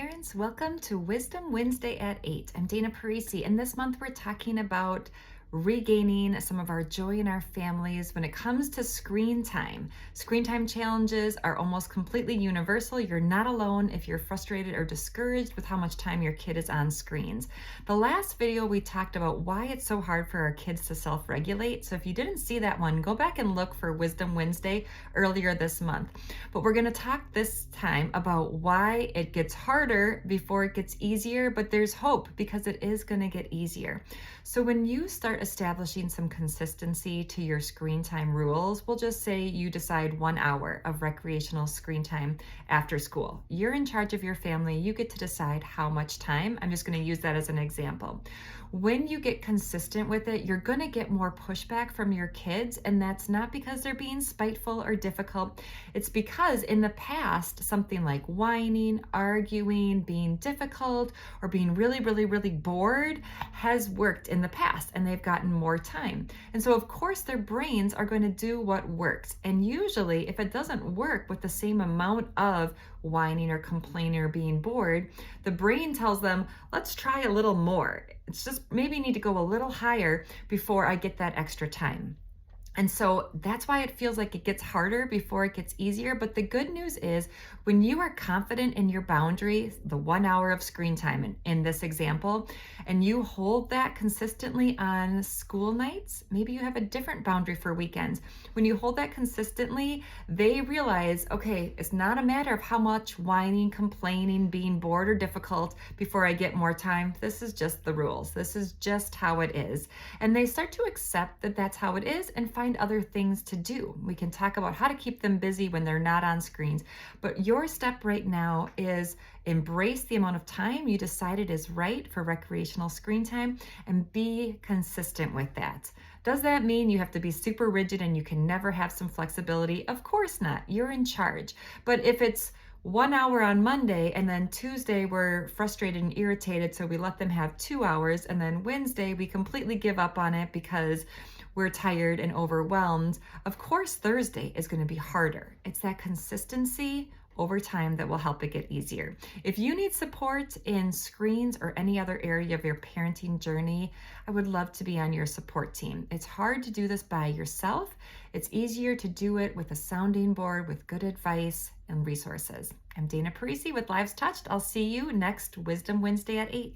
parents, welcome to Wisdom Wednesday at 8. I'm Dana Parisi, and this month we're talking about regaining some of our joy in our families when it comes to screen time. Screen time challenges are almost completely universal. You're not alone if you're frustrated or discouraged with how much time your kid is on screens. The last video we talked about why it's so hard for our kids to self-regulate. So if you didn't see that one, go back and look for Wisdom Wednesday earlier this month. But we're going to talk this time about why it gets harder before it gets easier, but there's hope because it is going to get easier. So when you start establishing some consistency to your screen time rules, we'll just say you decide 1 hour of recreational screen time after school. You're in charge of your family. You get to decide how much time. I'm just going to use that as an example. When you get consistent with it, you're going to get more pushback from your kids, and that's not because they're being spiteful or difficult. It's because in the past, something like whining, arguing, being difficult, or being really bored has worked in the past, and they've gotten more time. And so of course their brains are going to do what works. And usually if it doesn't work with the same amount of whining or complaining or being bored, the brain tells them, let's try a little more. It's just maybe need to go a little higher before I get that extra time. And so that's why it feels like it gets harder before it gets easier. But the good news is when you are confident in your boundary, the 1 hour of screen time in this example, and you hold that consistently on school nights, maybe you have a different boundary for weekends. When you hold that consistently, they realize, okay, it's not a matter of how much whining, complaining, being bored or difficult before I get more time. This is just the rules. This is just how it is. And they start to accept that that's how it is and find other things to do. We can talk about how to keep them busy when they're not on screens. But your step right now is embrace the amount of time you decided is right for recreational screen time and be consistent with that. Does that mean you have to be super rigid and you can never have some flexibility? Of course not. You're in charge. But if it's 1 hour on Monday and then Tuesday we're frustrated and irritated, so we let them have 2 hours, and then Wednesday we completely give up on it because we're tired and overwhelmed, of course Thursday is going to be harder. It's that consistency over time that will help it get easier. If you need support in screens or any other area of your parenting journey, I would love to be on your support team. It's hard to do this by yourself. It's easier to do it with a sounding board with good advice and resources. I'm Dana Parisi with Lives Touched. I'll see you next Wisdom Wednesday at 8.